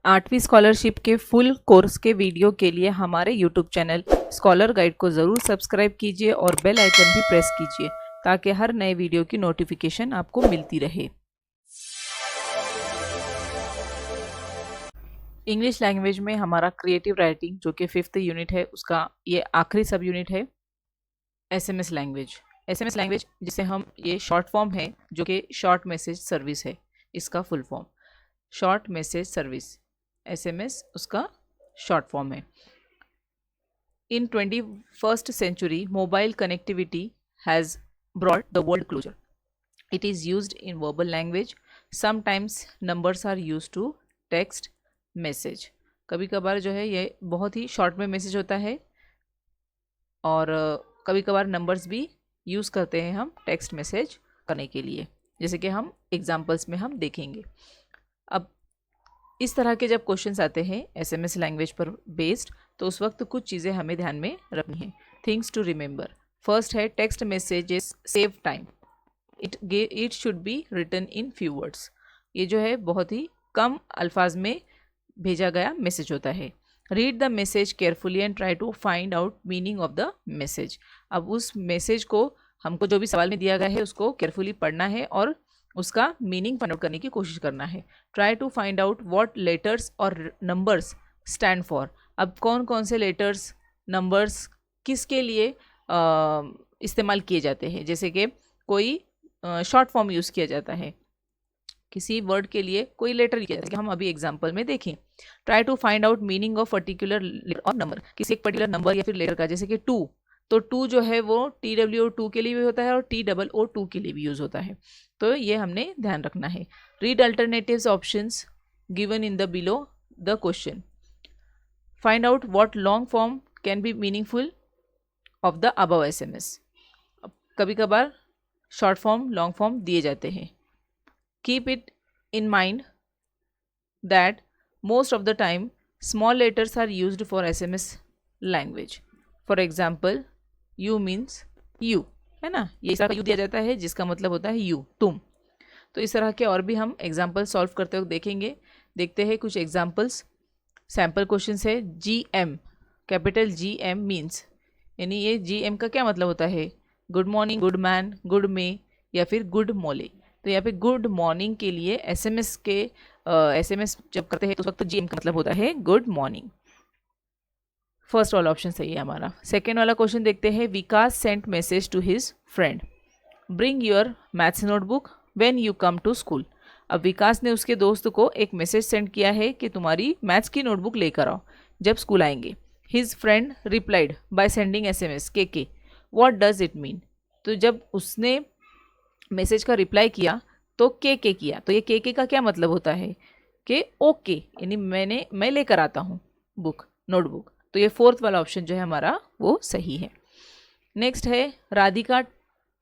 8वीं स्कॉलरशिप के full course के वीडियो के लिए हमारे यूट्यूब चैनल स्कॉलर गाइड को ज़रूर सब्सक्राइब कीजिए और बेल आइकन भी प्रेस कीजिए ताकि हर नए वीडियो की नोटिफिकेशन आपको मिलती रहे। इंग्लिश लैंग्वेज में हमारा क्रिएटिव राइटिंग जो कि 5th यूनिट है, उसका ये आखिरी सब यूनिट है एसएमएस लैंग्वेज। एसएमएस लैंग्वेज जिसे हम ये शॉर्ट फॉर्म है जो कि शॉर्ट मैसेज सर्विस है, इसका full form short message service SMS उसका शॉर्ट फॉर्म है। इन 21st century mobile connectivity has brought the world closer. It is used in verbal language. Sometimes numbers are used to text message. कभी कभार जो है ये बहुत ही शॉर्ट में message होता है और कभी कभार नंबर्स भी यूज़ करते हैं हम टेक्स्ट मैसेज करने के लिए, जैसे कि हम एग्जांपल्स में हम देखेंगे। अब इस तरह के जब क्वेश्चंस आते हैं एसएमएस लैंग्वेज पर बेस्ड, तो उस वक्त कुछ चीज़ें हमें ध्यान में रखनी है। थिंग्स टू रिमेंबर, फर्स्ट है text messages save time, it should be written in few words. ये जो है बहुत ही कम अल्फाज में भेजा गया मैसेज होता है। Read the message carefully and try to find out meaning of the message. अब उस मैसेज को हमको जो भी सवाल में दिया गया है उसको केयरफुली पढ़ना है और उसका मीनिंग फाइंड आउट करने की कोशिश करना है। Try to find out what letters और नंबर्स स्टैंड फॉर। अब कौन कौन से लेटर्स नंबर्स किसके लिए इस्तेमाल किए जाते हैं, जैसे कि कोई शॉर्ट फॉर्म यूज़ किया जाता है, किसी वर्ड के लिए कोई लेटर किया जाता है, हम अभी एग्जांपल में देखें। Try to find out meaning of particular letter और नंबर, किसी एक पर्टिकुलर नंबर या फिर लेटर का, जैसे कि 2, तो 2 जो है वो TWO2 के लिए भी होता है और TOO2 के लिए भी यूज़ होता है, तो ये हमने ध्यान रखना है। Read alternatives options given in the below the question. Find out what long form can be meaningful of the above SMS. कभी कभार शॉर्ट फॉर्म लॉन्ग फॉर्म दिए जाते हैं। Keep it in mind that most of the time small letters are used for SMS language. For example U means you, है ना, ये इस तरह का यू दिया जाता है जिसका मतलब होता है यू, तुम। तो इस तरह के और भी हम एग्जाम्पल सॉल्व करते हुए देखेंगे। देखते हैं कुछ एग्जाम्पल्स। सैम्पल क्वेश्चन है GM, कैपिटल GM मीन्स, यानी ये GM का क्या मतलब होता है, good morning, good man, good मे या फिर गुड मोले। तो यहाँ पे गुड मॉर्निंग के लिए एसएमएस जब करते हैं तो उस वक्त GM का मतलब होता है गुड मॉर्निंग। फर्स्ट वाला ऑप्शन सही है हमारा। सेकेंड वाला क्वेश्चन देखते हैं। Vikas sent message to his friend, bring your maths notebook when you come to school. अब विकास ने उसके दोस्त को एक मैसेज सेंड किया है कि तुम्हारी मैथ्स की नोटबुक लेकर आओ जब स्कूल आएंगे। His friend replied by sending SMS के व्हाट डज इट मीन। तो जब उसने मैसेज का रिप्लाई किया तो के किया, तो ये के का क्या मतलब होता है कि ओके, यानी मैं लेकर आता हूँ बुक, नोटबुक। तो ये फोर्थ वाला ऑप्शन जो है हमारा वो सही है। नेक्स्ट है Radhika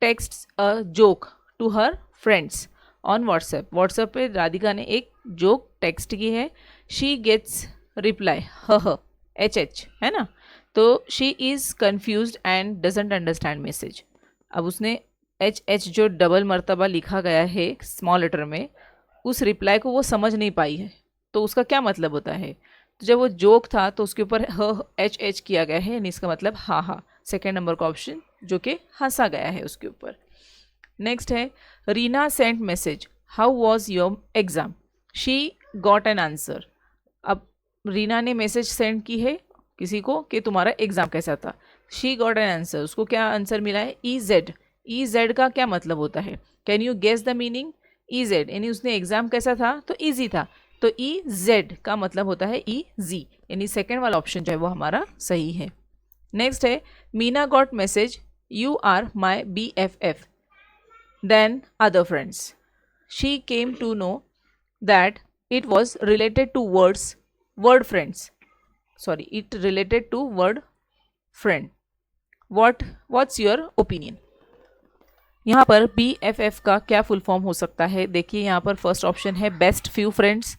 text a joke to her friends on WhatsApp. WhatsApp पे राधिका ने एक जोक टेक्स्ट की है। शी गेट्स रिप्लाई HH, है ना, तो she is confused and doesn't understand message. अब उसने HH जो डबल मर्तबा लिखा गया है स्मॉल लेटर में, उस रिप्लाई को वो समझ नहीं पाई है, तो उसका क्या मतलब होता है। तो जब वो जोक था तो उसके ऊपर HH किया गया है, यानी इसका मतलब हा। सेकेंड नंबर का ऑप्शन जो कि हंसा गया है उसके ऊपर। नेक्स्ट है Reena sent message, how was your exam, she got an answer. अब रीना ने मैसेज सेंड की है किसी को कि तुम्हारा एग्ज़ाम कैसा था। शी गॉट एन आंसर, उसको क्या आंसर मिला है, EZ का क्या मतलब होता है, can you guess the meaning. EZ यानी उसने एग्ज़ाम कैसा था तो ईजी था, तो EZ का मतलब होता है EZ, यानी सेकेंड वाला ऑप्शन जो है वो हमारा सही है। नेक्स्ट है Meena got message, you are my BFF than other friends, she came to know that it was related to word friend. What's your opinion. यहाँ पर BFF का क्या फुल फॉर्म हो सकता है, देखिए यहाँ पर फर्स्ट ऑप्शन है best few friends,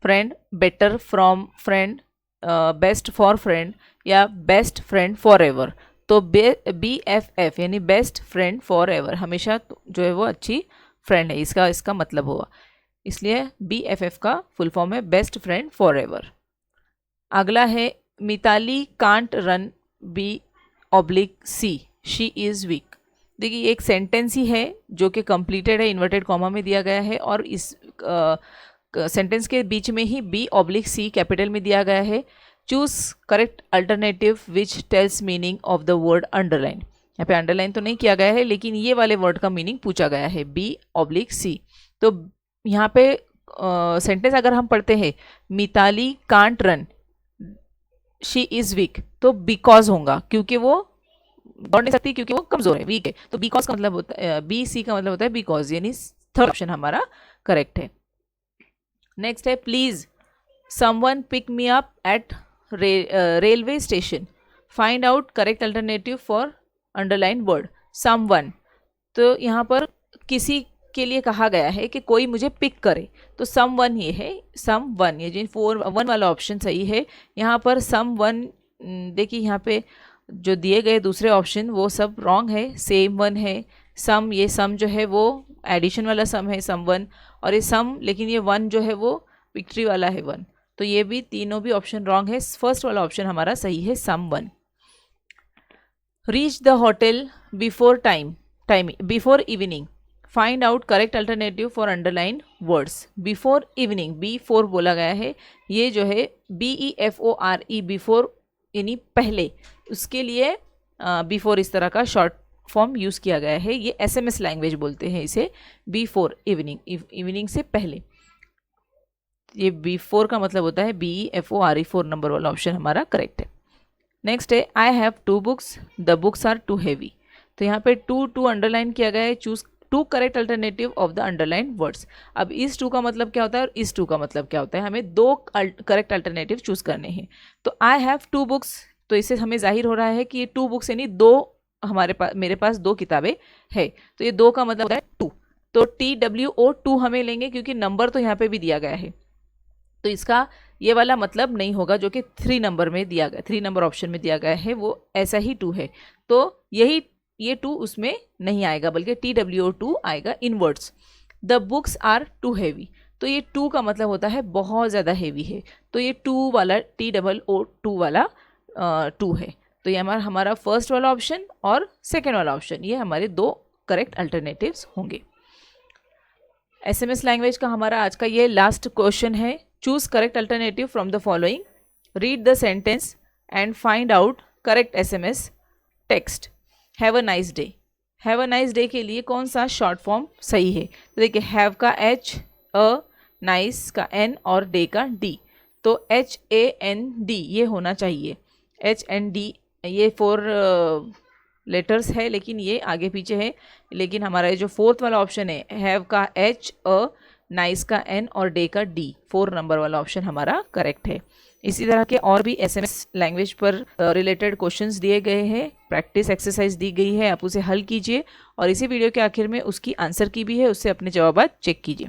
friend, better from friend, best for friend या बेस्ट फ्रेंड फॉर एवर। तो BFF यानी बेस्ट फ्रेंड फॉर एवर, हमेशा जो है वो अच्छी फ्रेंड है, इसका मतलब हुआ। इसलिए BFF का फुल फॉर्म है बेस्ट फ्रेंड फॉर एवर। अगला है Mitali can't run B/C, she is weak. देखिए एक सेंटेंस ही है जो कि कंप्लीटेड है, इन्वर्टेड कॉमा में दिया गया है और इस सेंटेंस के बीच में ही B/C कैपिटल में दिया गया है। Choose correct alternative which tells meaning of the word underline. यहाँ पे अंडरलाइन तो नहीं किया गया है लेकिन ये वाले वर्ड का मीनिंग पूछा गया है B/C। तो यहाँ पे सेंटेंस अगर हम पढ़ते हैं Mitali can't run she is weak, तो बिकॉज होगा क्योंकि वो दौड़ नहीं सकती, क्योंकि वो कमजोर है, वीक है। तो बिकॉज का मतलब होता है BC का मतलब होता है बिकॉज, यानी थर्ड ऑप्शन हमारा करेक्ट है। नेक्स्ट है please someone pick me up at railway station, find out correct alternative for underline word someone. तो यहाँ पर किसी के लिए कहा गया है कि कोई मुझे पिक करे, तो समवन ये है, समवन, ये जो 4 वाला ऑप्शन सही है। यहाँ पर समवन, देखिए यहाँ पे जो दिए गए दूसरे ऑप्शन वो सब रॉन्ग है, सेम वन है। सम, ये सम जो है वो एडिशन वाला सम है समवन, और ये सम, लेकिन ये वन जो है वो विक्ट्री वाला है वन। तो ये भी तीनों भी ऑप्शन रॉन्ग है, फर्स्ट वाला ऑप्शन हमारा सही है someone. Reach the hotel before before evening, find out correct alternative for underline words. Before evening, B4 बोला गया है, ये जो है BEFORE बिफोर यानी पहले, उसके लिए बिफोर इस तरह का शॉर्ट फॉर्म यूज़ किया गया है। ये SMS लैंग्वेज बोलते हैं इसे, बिफोर इवनिंग, इवनिंग से पहले। ये B4 का मतलब होता है BEFORE, 4 नंबर वाला ऑप्शन हमारा करेक्ट है। नेक्स्ट है I have 2 books, the books are too heavy. तो यहाँ पे टू अंडरलाइन किया गया है, choose 2 correct alternative of the underline words. अब इस 2 का मतलब क्या होता है और इस 2 का मतलब क्या होता है, हमें 2 करेक्ट अल्टरनेटिव चूज करने हैं। तो आई हैव 2 बुक्स, तो इससे हमें जाहिर हो रहा है कि ये 2 बुक्स यानी 2, मेरे पास 2 किताबें है, तो ये 2 का मतलब होता है 2। तो TWO2 हमें लेंगे क्योंकि नंबर तो यहाँ पे भी दिया गया है, तो इसका ये वाला मतलब नहीं होगा जो कि 3 नंबर में दिया गया, 3 नंबर ऑप्शन में दिया गया है, वो ऐसा ही 2 है। तो यही ये 2 उसमें नहीं आएगा, बल्कि TWO2 आएगा in words. The books are too heavy, तो ये 2 का मतलब होता है बहुत ज़्यादा हैवी है, तो ये 2 वाला TWO2 वाला 2 है। तो ये हमारा फर्स्ट वाला ऑप्शन और सेकेंड वाला ऑप्शन, ये हमारे 2 करेक्ट अल्टरनेटिव्स होंगे। SMS लैंग्वेज का हमारा आज का ये लास्ट क्वेश्चन है। Choose correct alternative from the following, read the sentence and find out correct SMS text. Have a nice day, have a nice day के लिए कौन सा शॉर्ट फॉर्म सही है? तो देखिए हैव का H, अ, नाइस का N और डे का D, तो HAND ये होना चाहिए। HND ये 4 लेटर्स है, लेकिन ये आगे पीछे है, लेकिन हमारा ये जो 4th वाला ऑप्शन है, हैव का H, अ, नाइस का N और डे का D, 4 नंबर वाला ऑप्शन हमारा करेक्ट है। इसी तरह के और भी SMS लैंग्वेज पर रिलेटेड क्वेश्चंस दिए गए हैं, प्रैक्टिस एक्सरसाइज दी गई है, आप उसे हल कीजिए और इसी वीडियो के आखिर में उसकी आंसर की भी है, उससे अपने जवाब चेक कीजिए।